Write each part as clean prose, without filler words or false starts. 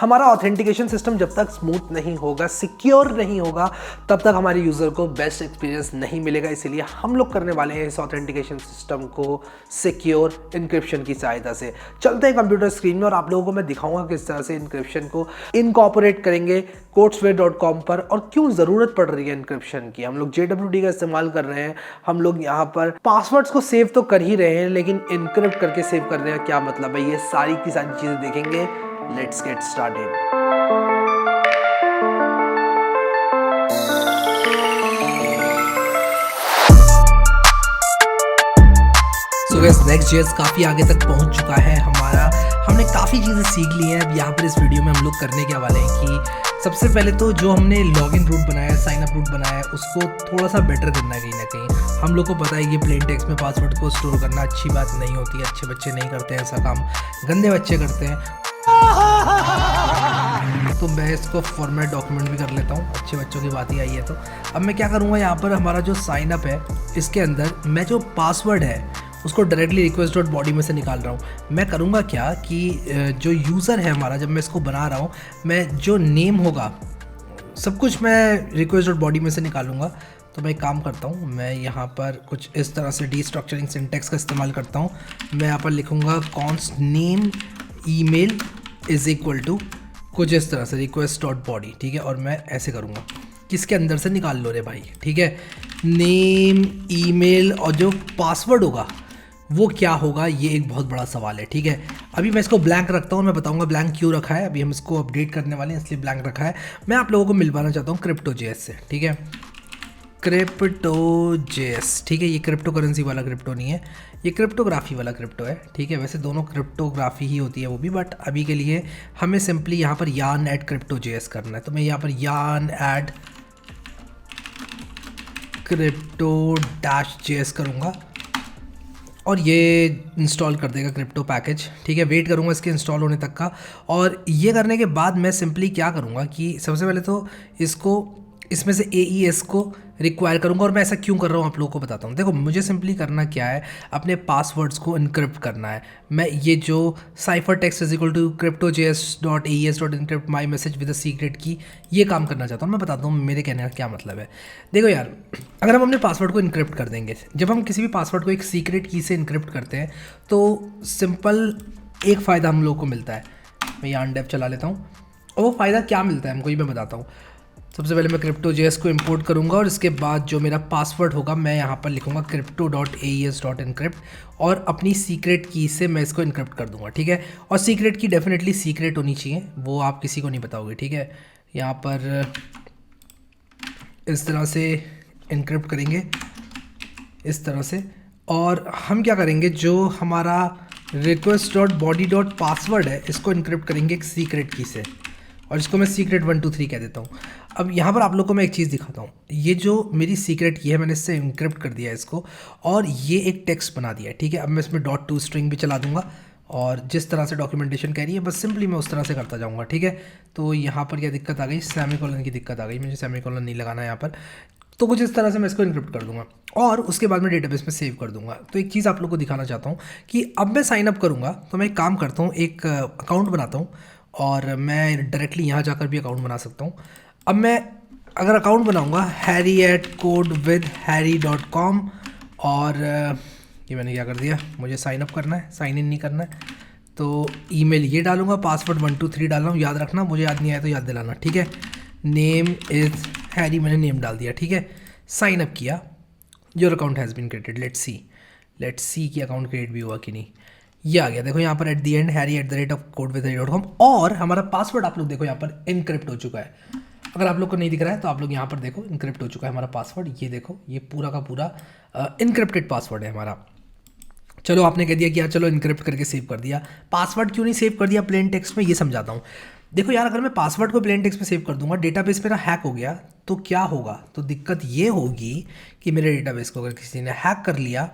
हमारा authentication system जब तक स्मूथ नहीं होगा, सिक्योर नहीं होगा, तब तक हमारे यूज़र को बेस्ट एक्सपीरियंस नहीं मिलेगा। इसीलिए हम लोग करने वाले हैं इस ऑथेंटिकेशन सिस्टम को सिक्योर इंक्रिप्शन की सहायता से। चलते हैं कंप्यूटर स्क्रीन में और आप लोगों को मैं दिखाऊंगा किस तरह से इंक्रिप्शन को इनकॉर्पोरेट करेंगे codesway.com पर और क्यों ज़रूरत पड़ रही है इंक्रिप्शन की। हम लोग JWT का इस्तेमाल कर रहे हैं, हम लोग यहाँ पर पासवर्ड्स को सेव तो कर ही रहे हैं, लेकिन इनक्रिप्ट करके सेव कर रहे हैं। क्या मतलब है, ये सारी की सारी चीज़ें देखेंगे। Let's get started. So guys, Next.js काफ़ी आगे तक पहुंच चुका है हमारा। हमने काफ़ी चीज़ें सीख ली हैं। अब यहाँ पर इस वीडियो में हम लोग करने क्या वाले हैं कि सबसे पहले तो जो हमने लॉगिन रूट बनाया है, साइन अप रूट बनाया है, उसको थोड़ा सा बेटर करना है कहीं ना कहीं। हम लोग को पता है कि प्लेन टेक्स्ट में पासवर्ड को स्टोर करना अच्छी बात नहीं होती है, अच्छे बच्चे नहीं करते हैं ऐसा काम, गंदे बच्चे करते हैं। तो मैं इसको फॉर्मेट डॉक्यूमेंट भी कर लेता हूँ, अच्छे बच्चों की बात ही आई है। तो अब मैं क्या करूँगा, यहाँ पर हमारा जो साइन अप है इसके अंदर मैं जो पासवर्ड है उसको डायरेक्टली request.body में से निकाल रहा हूँ। मैं करूँगा क्या कि जो यूज़र है हमारा, जब मैं इसको बना रहा हूँ, मैं जो नेम होगा सब कुछ मैं request.body में से निकालूंगा। तो मैं एक काम करता हूँ, मैं यहाँ पर कुछ इस तरह से डीस्ट्रक्चरिंग सिंटैक्स का इस्तेमाल करता हूँ। मैं यहाँ पर लिखूँगा const name email is equal to कुछ इस तरह से request.body, ठीक है। और मैं ऐसे करूँगा, किसके अंदर से निकाल लो रे भाई, ठीक है। नेम, ईमेल और जो पासवर्ड होगा वो क्या होगा, ये एक बहुत बड़ा सवाल है, ठीक है। अभी मैं इसको ब्लैंक रखता हूँ, मैं बताऊँगा ब्लैंक क्यों रखा है। अभी हम इसको अपडेट करने वाले हैं इसलिए ब्लैंक रखा है। मैं आप लोगों को मिलवाना चाहता हूँ Crypto.js से, ठीक है। Crypto.js, ठीक है। ये क्रिप्टो करेंसी वाला क्रिप्टो नहीं है, ये क्रिप्टोग्राफी वाला क्रिप्टो है, ठीक है। वैसे दोनों क्रिप्टोग्राफी ही होती है वो भी, बट अभी के लिए हमें सिंपली यहाँ पर yarn ऐड Crypto.js करना है। तो मैं यहाँ पर yarn ऐड Crypto-js करूँगा और ये इंस्टॉल कर देगा क्रिप्टो पैकेज, ठीक है। वेट करूँगा इसके इंस्टॉल होने तक का। और ये करने के बाद मैं सिंपली क्या करूँगा कि सबसे पहले तो इसको इसमें से AES को रिक्वायर करूँगा। और मैं ऐसा क्यों कर रहा हूँ आप लोगों को बताता हूँ। देखो, मुझे सिंपली करना क्या है, अपने पासवर्ड्स को इनक्रिप्ट करना है। मैं ये जो cipher text is equal to crypto.js.aes.encrypt my message with a secret key, ये काम करना चाहता हूँ। मैं बताता हूँ मेरे कहने का क्या मतलब है। देखो यार, अगर हम अपने पासवर्ड को इनक्रिप्ट कर देंगे, जब हम किसी भी पासवर्ड को एक सीक्रेट की से इनक्रिप्ट करते हैं तो सिंपल एक फ़ायदा हम लोग को मिलता है। मैं yarn dev चला लेता हूँ और वो फ़ायदा क्या मिलता है हमको, ये मैं बताता हूँ। सबसे पहले मैं Crypto.js को इंपोर्ट करूंगा और इसके बाद जो मेरा पासवर्ड होगा मैं यहाँ पर लिखूंगा crypto.aes.encrypt और अपनी सीक्रेट की से मैं इसको इनक्रिप्ट कर दूंगा, ठीक है। और सीक्रेट की डेफिनेटली सीक्रेट होनी चाहिए, वो आप किसी को नहीं बताओगे, ठीक है। यहाँ पर इस तरह से इनक्रिप्ट करेंगे, इस तरह से। और हम क्या करेंगे, जो हमारा request.body.password है इसको इनक्रिप्ट करेंगे एक सीक्रेट की से, और इसको मैं सीक्रेट 1 2 3 कह देता हूँ। अब यहाँ पर आप लोग को मैं एक चीज़ दिखाता हूँ। ये जो मेरी सीक्रेट की है, मैंने इससे इनक्रिप्ट कर दिया है इसको और ये एक टेक्स्ट बना दिया है, ठीक है। अब मैं इसमें .toString भी चला दूंगा और जिस तरह से डॉक्यूमेंटेशन कह रही है बस सिंपली मैं उस तरह से करता जाऊँगा, ठीक है। तो यहाँ पर क्या दिक्कत आ गई, सेमीकोलन की दिक्कत आ गई, मुझे सेमीकोलन नहीं लगाना है यहाँ पर। तो कुछ इस तरह से मैं इसको इनक्रिप्ट कर दूंगा और उसके बाद मैं डेटाबेस में सेव कर दूंगा। तो एक चीज़ आप लोग को दिखाना चाहता हूँ कि अब मैं साइन अप करूँगा तो मैं एक काम करता हूँ, एक अकाउंट बनाता हूँ और मैं डायरेक्टली यहाँ जाकर भी अकाउंट बना सकता हूँ। अब मैं अगर अकाउंट बनाऊँगा harry@codewithharry.com और ये मैंने क्या कर दिया, मुझे साइन अप करना है, साइन इन नहीं करना है। तो ईमेल ये डालूंगा, पासवर्ड 1 2 3 डाल रहा हूँ, याद रखना, मुझे याद नहीं आया तो याद दिलाना, ठीक है। नेम इज़ हैरी, मैंने नेम डाल दिया, ठीक है। साइन अप किया, your account has been created. Let's see कि अकाउंट क्रिएट भी हुआ कि नहीं। ये आ गया, देखो यहाँ पर एट द एंड harry@codewithharry.com और हमारा पासवर्ड आप लोग देखो यहाँ पर इनक्रिप्ट हो चुका है। अगर आप लोग को नहीं दिख रहा है तो आप लोग यहाँ पर देखो, इनक्रिप्ट हो चुका है हमारा पासवर्ड। ये देखो, ये पूरा का पूरा इनक्रिप्टेड पासवर्ड है हमारा। चलो, आपने कह दिया कि यार चलो इनक्रिप्ट करके सेव कर दिया, पासवर्ड क्यों नहीं सेव कर दिया प्लेन टेक्स्ट में, ये समझाता हूँ। देखो यार, अगर मैं पासवर्ड को प्लेन टेक्स्ट में सेव कर दूंगा, डेटाबेस मेरा हैक हो गया तो क्या होगा, तो दिक्कत ये होगी कि मेरे डेटाबेस को अगर किसी ने हैक कर लिया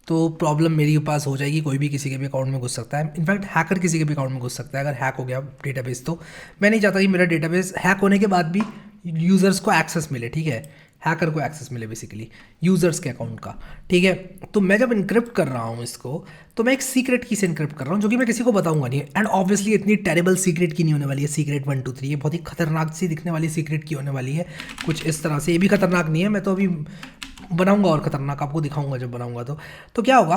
तो प्रॉब्लम मेरे पास हो जाएगी। कोई भी किसी के भी अकाउंट में घुस सकता है, इनफैक्ट हैकर किसी के भी अकाउंट में घुस सकता है अगर हैक हो गया डेटाबेस। तो मैं नहीं चाहता कि मेरा डेटाबेस हैक होने के बाद भी यूज़र्स को एक्सेस मिले, ठीक है। हैकर को एक्सेस मिले बेसिकली यूज़र्स के अकाउंट का, ठीक है। तो मैं जब इनक्रिप्ट कर रहा हूँ इसको, तो मैं एक सीक्रेट की से इनक्रिप्ट कर रहा हूँ जो कि मैं किसी को बताऊंगा नहीं, एंड ऑब्वियसली इतनी टेरेबल सीक्रेट की नहीं होने वाली है सीक्रेट 1 2 3, ये बहुत ही खतरनाक सी दिखने वाली सीक्रेट की होने वाली है कुछ इस तरह से। ये भी खतरनाक नहीं है, मैं तो अभी बनाऊंगा और खतरनाक आपको दिखाऊंगा जब बनाऊंगा। तो क्या होगा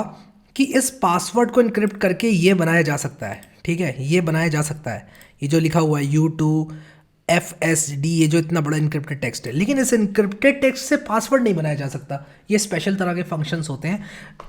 कि इस पासवर्ड को इनक्रिप्ट करके ये बनाया जा सकता है, ठीक है, ये बनाया जा सकता है, ये जो लिखा हुआ है U2FSD, ये जो इतना बड़ा इनक्रिप्टेड टेक्स्ट है। लेकिन इस इनक्रिप्टेड टेक्स्ट से पासवर्ड नहीं बनाया जा सकता, ये स्पेशल तरह के फंक्शंस होते हैं,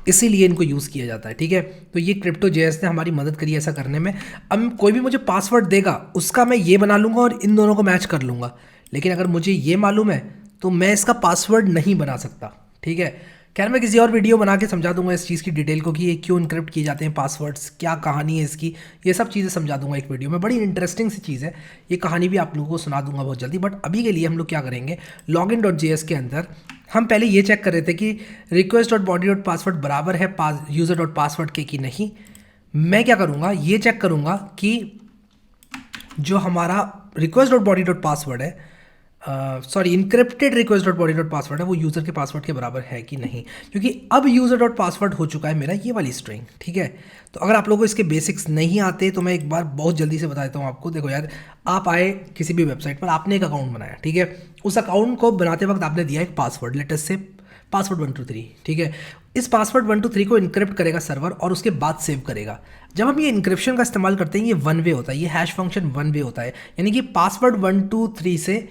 इसीलिए इनको यूज़ किया जाता है, ठीक है। तो ये Crypto.js ने हमारी मदद करी ऐसा करने में। अब कोई भी मुझे पासवर्ड देगा उसका मैं ये बना लूँगा और इन दोनों को मैच कर लूँगा, लेकिन अगर मुझे ये मालूम है तो मैं इसका पासवर्ड नहीं बना सकता, ठीक है। खैर मैं किसी और वीडियो बना के समझा दूंगा इस चीज़ की डिटेल को कि ये क्यों इनक्रिप्ट किए जाते हैं पासवर्ड्स, क्या कहानी है इसकी, ये सब चीज़ें समझा दूंगा एक वीडियो में। बड़ी इंटरेस्टिंग सी चीज़ है, ये कहानी भी आप लोगों को सुना दूंगा बहुत जल्दी। बट अभी के लिए हम लोग क्या करेंगे, login.js के अंदर हम पहले ये चेक कर रहे थे कि request.body.password बराबर है user.password के कि नहीं। मैं क्या करूँगा, ये चेक करूँगा कि जो हमारा request.body.password है, सॉरी इनक्रिप्टेड request.body.password है, वो यूज़र के पासवर्ड के बराबर है कि नहीं, क्योंकि अब यूज़र.password हो चुका है मेरा ये वाली स्ट्रिंग, ठीक है। तो अगर आप लोगों को इसके बेसिक्स नहीं आते तो मैं एक बार बहुत जल्दी से बता देता हूँ आपको। देखो यार, आप आए किसी भी वेबसाइट पर, आपने एक अकाउंट बनाया, ठीक है। उस अकाउंट को बनाते वक्त आपने दिया एक पासवर्ड, लेट अस से पासवर्ड 1 2 3, ठीक है। इस पासवर्ड 1 2 3 को इनक्रिप्ट करेगा सर्वर और उसके बाद सेव करेगा। जब हम ये इनक्रिप्शन का इस्तेमाल करते हैं, ये वन वे होता है, ये हैश फंक्शन वन वे होता है, यानी कि पासवर्ड 1 2 3 से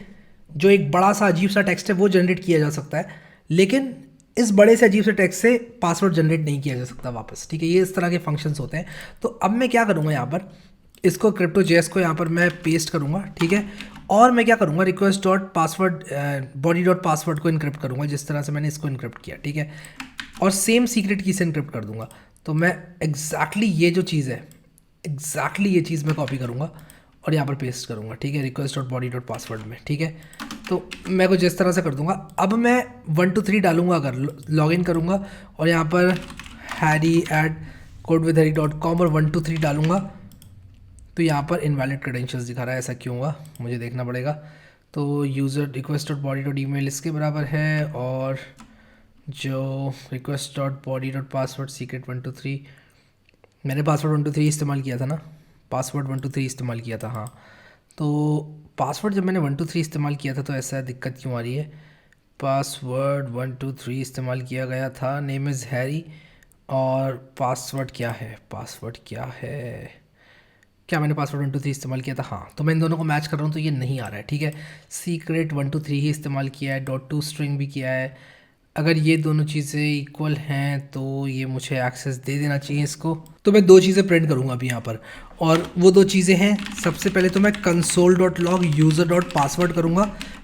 जो एक बड़ा सा अजीब सा टेक्स्ट है वो जनरेट किया जा सकता है, लेकिन इस बड़े से अजीब से टेक्स्ट से पासवर्ड जनरेट नहीं किया जा सकता वापस, ठीक है। ये इस तरह के फंक्शंस होते हैं। तो अब मैं क्या करूँगा, यहाँ पर इसको Crypto.js को यहाँ पर मैं पेस्ट करूँगा, ठीक है। और मैं क्या करूँगा, request.password को इनक्रिप्ट करूँगा जिस तरह से मैंने इसको इनक्रिप्ट किया, ठीक है। और सेम सीक्रेट की से इनक्रिप्ट कर दूँगा। तो मैं एग्जैक्टली ये जो चीज़ है, एग्जैक्टली ये चीज़ मैं कॉपी करूँगा और यहाँ पर पेस्ट करूँगा, ठीक है, request.body.password में, ठीक है। तो मैं कुछ इस तरह से कर दूँगा। अब मैं 1 2 3 डालूँगा, अगर लॉगिन करूँगा और यहाँ पर harry@codewithharry.com और 1 2 3 डालूँगा, तो यहाँ पर इनवैलिड क्रेडेंशियल्स दिखा रहा है। ऐसा क्यों हुआ मुझे देखना पड़ेगा। तो यूज़र request.body.email इसके बराबर है, और जो request.body.password secret 1 2 3, मैंने पासवर्ड 1 2 3 इस्तेमाल किया था ना, पासवर्ड 1 2 3 इस्तेमाल किया था, हाँ। तो पासवर्ड जब मैंने 1 2 3 इस्तेमाल किया था तो ऐसा दिक्कत क्यों आ रही है। पासवर्ड 1 2 3 इस्तेमाल किया गया था, नेम इज़ हैरी, और पासवर्ड क्या है, पासवर्ड क्या है, क्या मैंने पासवर्ड 1 2 3 इस्तेमाल किया था, हाँ। तो मैं इन दोनों को मैच कर रहा हूँ तो ये नहीं आ रहा है, ठीक है। सीक्रेट 1 2 3 ही इस्तेमाल किया है, .to स्ट्रिंग भी किया है। अगर ये दोनों चीज़ें इक्वल हैं तो ये मुझे एक्सेस दे देना चाहिए इसको। तो मैं दो चीज़ें प्रिंट करूँगा अभी यहाँ पर, और वो दो चीज़ें हैं, सबसे पहले तो मैं console.log user.password करूँगा,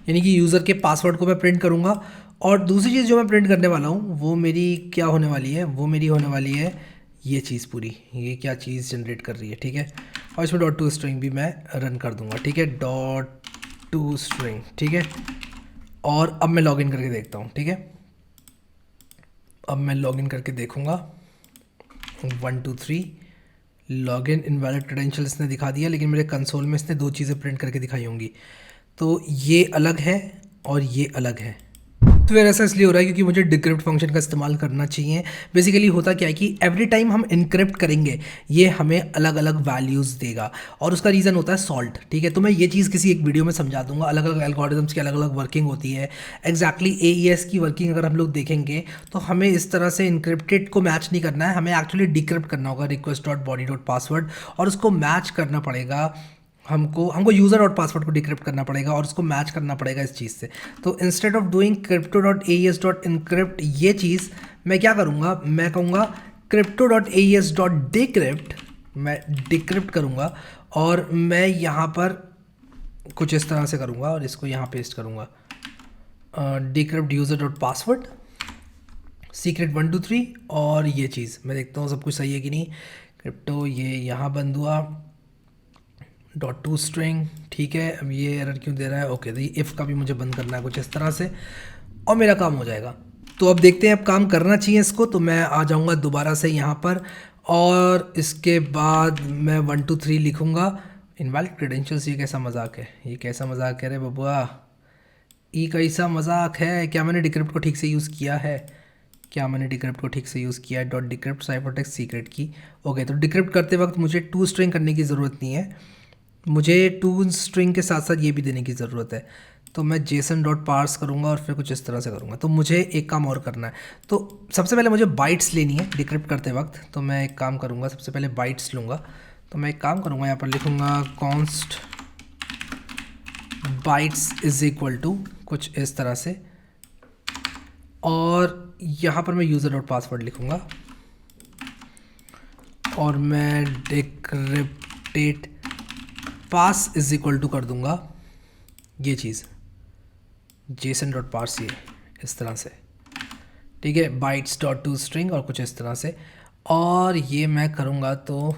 यानी कि यूज़र के पासवर्ड को मैं प्रिंट करूँगा। और दूसरी चीज़ जो मैं प्रिंट करने वाला हूँ वो मेरी क्या होने वाली है, वो मेरी होने वाली है ये चीज़ पूरी, ये क्या चीज़ जनरेट कर रही है, ठीक है। और इसमें .to स्ट्रिंग भी मैं रन कर दूँगा, ठीक है, .to स्ट्रिंग, ठीक है। और अब मैं लॉगिन करके देखता हूँ, ठीक है। अब मैं लॉगिन करके देखूँगा 1 2 3 लॉगिन, इनवैलिड क्रेडेंशियल इसने दिखा दिया, लेकिन मेरे कंसोल में इसने दो चीज़ें प्रिंट करके दिखाई होंगी। तो ये अलग है और ये अलग है। तो फिर ऐसा इसलिए हो रहा है क्योंकि मुझे डिक्रिप्ट फंक्शन का इस्तेमाल करना चाहिए। बेसिकली होता क्या है कि एवरी टाइम हम इनक्रिप्ट करेंगे ये हमें अलग अलग वैल्यूज़ देगा, और उसका रीज़न होता है सॉल्ट, ठीक है। तो मैं ये चीज़ किसी एक वीडियो में समझा दूंगा, अलग अलग एल्गोरिथम्स की अलग अलग वर्किंग होती है। एग्जैक्टली AES की वर्किंग अगर हम लोग देखेंगे तो हमें इस तरह से इनक्रिप्टेड को मैच नहीं करना है, हमें एक्चुअली डिक्रिप्ट करना होगा request.body.password, और उसको मैच करना पड़ेगा हमको यूज़र और पासवर्ड को डिक्रिप्ट करना पड़ेगा और उसको मैच करना पड़ेगा इस चीज़ से। तो इंस्टेड ऑफ डूइंग crypto.aes.encrypt ये चीज़ मैं क्या करूँगा, मैं कहूँगा crypto.aes.decrypt, मैं डिक्रिप्ट करूँगा, और मैं यहाँ पर कुछ इस तरह से करूँगा और इसको यहाँ पेस्ट करूँगा, decrypt user.password सीक्रेट 1 2 3, और ये चीज़ मैं देखता हूँ सब कुछ सही है कि नहीं। क्रिप्टो ये यहाँ बंद हुआ, .to स्ट्रिंग, ठीक है। अब ये एरर क्यों दे रहा है, ओके, तो ये इफ़ का भी मुझे बंद करना है कुछ इस तरह से, और मेरा काम हो जाएगा। तो अब देखते हैं, अब काम करना चाहिए इसको। तो मैं आ जाऊँगा दोबारा से यहाँ पर, और इसके बाद मैं 1 2 3 लिखूँगा। इनवैलिड क्रेडेंशियल्स, ये कैसा मजाक है, ये कैसा मजाक है रे बबुआ, ई कैसा मजाक है, क्या मैंने डिक्रिप्ट को ठीक से यूज़ किया है? क्या मैंने डिक्रिप्ट को ठीक से यूज़ किया है? डॉट डिक्रिप्ट साइफरटेक्स्ट सीक्रेट की। ओके, तो डिक्रिप्ट करते वक्त मुझे टू स्ट्रिंग करने की ज़रूरत नहीं है, मुझे टू स्ट्रिंग के साथ साथ ये भी देने की ज़रूरत है। तो मैं जेसन डॉट पार्स करूँगा और फिर कुछ इस तरह से करूँगा। तो मुझे एक काम और करना है, तो सबसे पहले मुझे बाइट्स लेनी है डिक्रिप्ट करते वक्त। तो मैं एक काम करूँगा, सबसे पहले बाइट्स लूँगा। तो मैं एक काम करूँगा, यहाँ पर लिखूँगा const bytes is equal to कुछ इस तरह से, और यहाँ पर मैं यूज़र डॉट पासवर्ड लिखूँगा और मैं decrypted pass is equal to कर दूँगा ये चीज़ जेसन डॉट पार्स, ये इस तरह से, ठीक है, बाइट्स डॉट टू स्ट्रिंग और कुछ इस तरह से। और ये मैं करूँगा तो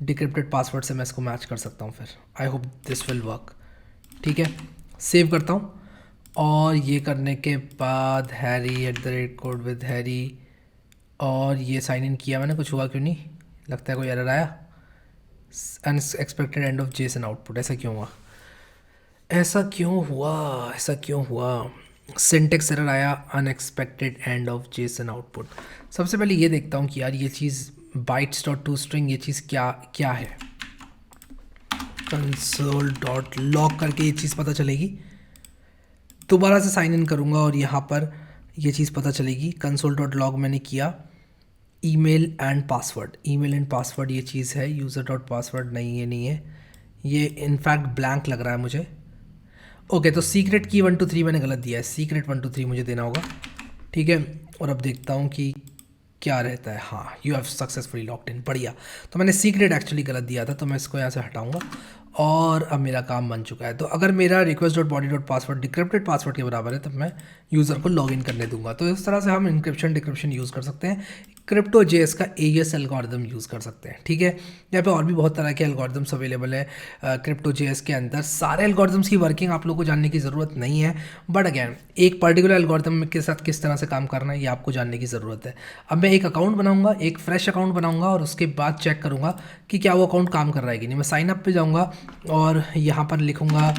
डिक्रिप्टेड पासवर्ड से मैं इसको मैच कर सकता हूँ फिर। I hope this will work. ठीक है, सेव करता हूँ और ये करने के बाद हैरी@कोड विद हैरी, और ये साइन इन किया मैंने, कुछ हुआ क्यों नहीं? लगता है कोई एरर आया, unexpected end of Jason output. ऐसा क्यों हुआ? ऐसा क्यों हुआ? ऐसा क्यों हुआ? सिंटेक्स एरर आया, unexpected end of Jason output. सबसे पहले ये देखता हूँ कि यार ये चीज़ बाइट्स डॉट टू स्ट्रिंग, ये चीज़ क्या क्या है। कंसोल डॉट लॉग करके ये चीज़ पता चलेगी। दोबारा से साइन इन करूँगा और यहाँ पर ये चीज़ पता चलेगी। कंसोल डॉट लॉग मैंने किया, email and password, email and password ये चीज़ है। यूज़र डॉट पासवर्ड नहीं, ये नहीं है, ये इनफैक्ट ब्लैंक लग रहा है मुझे। ओके, तो सीक्रेट की 1 2 3 मैंने गलत दिया है, सीक्रेट 1 2 3 मुझे देना होगा। ठीक है, और अब देखता हूँ कि क्या रहता है। हाँ, you have successfully logged in, बढ़िया। तो मैंने सीक्रेट एक्चुअली गलत दिया था, तो मैं इसको यहाँ से हटाऊँगा और अब मेरा काम बन चुका है। तो अगर मेरा request dot body dot password decrypted password के बराबर है, तब मैं यूज़र को लॉगिन करने दूंगा। तो इस तरह से हम इंक्रिप्शन डिक्रिप्शन यूज़ कर सकते हैं, क्रिप्टो जेएस का एईएस एल्गोरिदम यूज़ कर सकते हैं। ठीक है, यहाँ पे और भी बहुत तरह के एल्गोरिदम्स अवेलेबल है क्रिप्टो जेएस के अंदर। सारे एल्गोरिदम्स की वर्किंग आप लोगों को जानने की ज़रूरत नहीं है, बट अगैन एक पर्टिकुलर एल्गोरिदम के साथ किस तरह से काम करना है ये आपको जानने की ज़रूरत है। अब मैं एक अकाउंट बनाऊंगा, एक फ्रेश अकाउंट बनाऊंगा और उसके बाद चेक करूंगा कि क्या वो अकाउंट काम कर रहा है कि नहीं। मैं साइन अप पे जाऊंगा और यहाँ पर लिखूंगा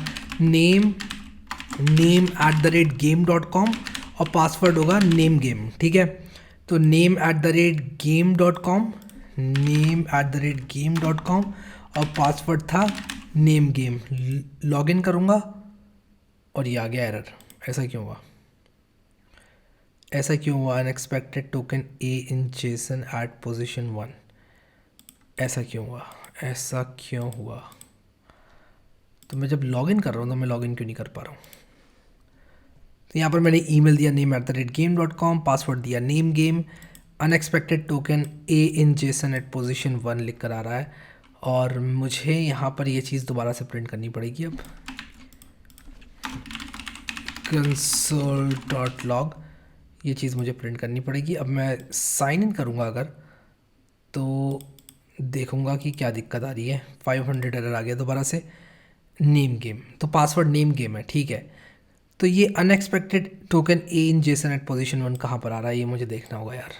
name@game.com और पासवर्ड होगा नेम गेम। ठीक है, तो name@game.com, name@game.com और पासवर्ड था नेम गेम। लॉगिन करूँगा और ये आ गया एरर। ऐसा क्यों हुआ? ऐसा क्यों हुआ? अनएक्सपेक्टेड टोकन ए इन जेसन एट पोजीशन 1। ऐसा क्यों हुआ? ऐसा क्यों हुआ? तो मैं जब लॉगिन कर रहा हूँ तो मैं लॉगिन क्यों नहीं कर पा रहा हूँ? तो यहाँ पर मैंने ईमेल दिया name@game.com, पासवर्ड दिया नेम गेम, अनएक्सपेक्टेड टोकन ए इन जेसन एट पोजीशन 1 लिख कर आ रहा है। और मुझे यहाँ पर ये चीज़ दोबारा से प्रिंट करनी पड़ेगी। अब कंसोल डॉट लॉग ये चीज़ मुझे प्रिंट करनी पड़ेगी। अब मैं साइन इन करूँगा अगर, तो देखूँगा कि क्या दिक्कत आ रही है। 500 एरर आ गया दोबारा से। नेम गेम, तो पासवर्ड नेम गेम है, ठीक है। तो ये अनएक्सपेक्टेड टोकन ए इन जेसन एट पोजीशन 1 कहाँ पर आ रहा है, ये मुझे देखना होगा यार।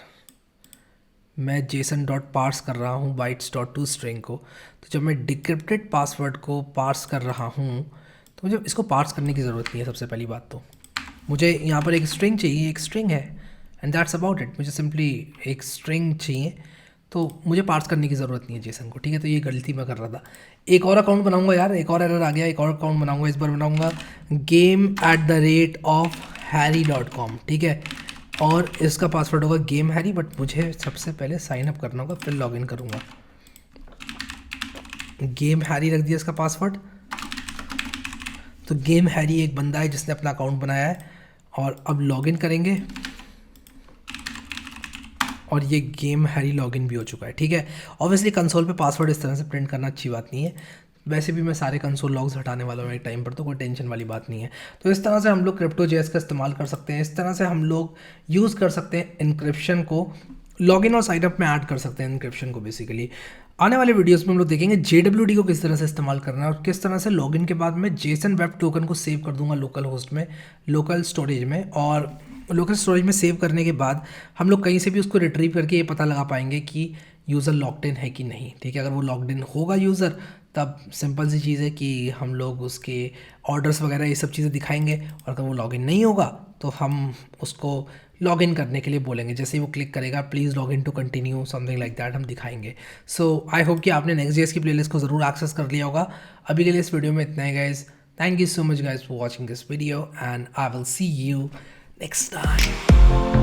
मैं जेसन डॉट पार्स कर रहा हूँ बाइट्स डॉट टू स्ट्रिंग को, तो जब मैं डिक्रिप्टेड पासवर्ड को पार्स कर रहा हूँ तो मुझे इसको पार्स करने की ज़रूरत नहीं है। सबसे पहली बात तो मुझे यहाँ पर एक स्ट्रिंग चाहिए, एक स्ट्रिंग है एंड दैट्स अबाउट इट। मुझे सिंपली एक स्ट्रिंग चाहिए, तो मुझे पार्स करने की ज़रूरत नहीं है जेसन को। ठीक है, तो ये गलती मैं कर रहा था। एक और अकाउंट बनाऊंगा यार, एक और एरर आ गया, एक और अकाउंट बनाऊंगा। इस बार बनाऊंगा game@harry.com, ठीक है, और इसका पासवर्ड होगा गेम हैरी। बट मुझे सबसे पहले साइन अप करना होगा, फिर लॉगिन करूँगा। गेम हैरी रख दिया इसका पासवर्ड। तो गेम हैरी एक बंदा है जिसने अपना अकाउंट बनाया है, और अब लॉगिन करेंगे और ये गेम हैरी लॉगिन भी हो चुका है। ठीक है, ऑब्वियसली कंसोल पे पासवर्ड इस तरह से प्रिंट करना अच्छी बात नहीं है। वैसे भी मैं सारे कंसोल लॉग्स हटाने वाला हूँ एक टाइम पर, तो कोई टेंशन वाली बात नहीं है। तो इस तरह से हम लोग क्रिप्टो जेएस का इस्तेमाल कर सकते हैं। इस तरह से हम लोग यूज़ कर सकते हैं इनक्रिप्शन को, लॉगिन और साइनअप में ऐड कर सकते हैं इनक्रिप्शन को बेसिकली। आने वाले वीडियोस में हम लोग देखेंगे JWT को किस तरह से इस्तेमाल करना है और किस तरह से लॉगिन के बाद मैं जेसन वेब टोकन को सेव कर दूंगा लोकल होस्ट में, लोकल स्टोरेज में। और लोकल स्टोरेज में सेव करने के बाद हम लोग कहीं से भी उसको रिट्रीव करके ये पता लगा पाएंगे कि यूज़र लॉक्ड इन है कि नहीं। ठीक है, अगर वो लॉक्ड इन होगा यूज़र, तब सिंपल सी चीज़ है कि हम लोग उसके ऑर्डर्स वगैरह ये सब चीज़ें दिखाएंगे, और अगर वो लॉगिन नहीं होगा तो हम उसको लॉगिन करने के लिए बोलेंगे। जैसे ही वो क्लिक करेगा please login to continue something like that हम दिखाएंगे। सो आई होप कि आपने Next.js की प्लेलिस्ट को ज़रूर एक्सेस कर लिया होगा। अभी के लिए इस वीडियो में इतना ही guys. Thank you so much guys for watching this video and I will see you next time.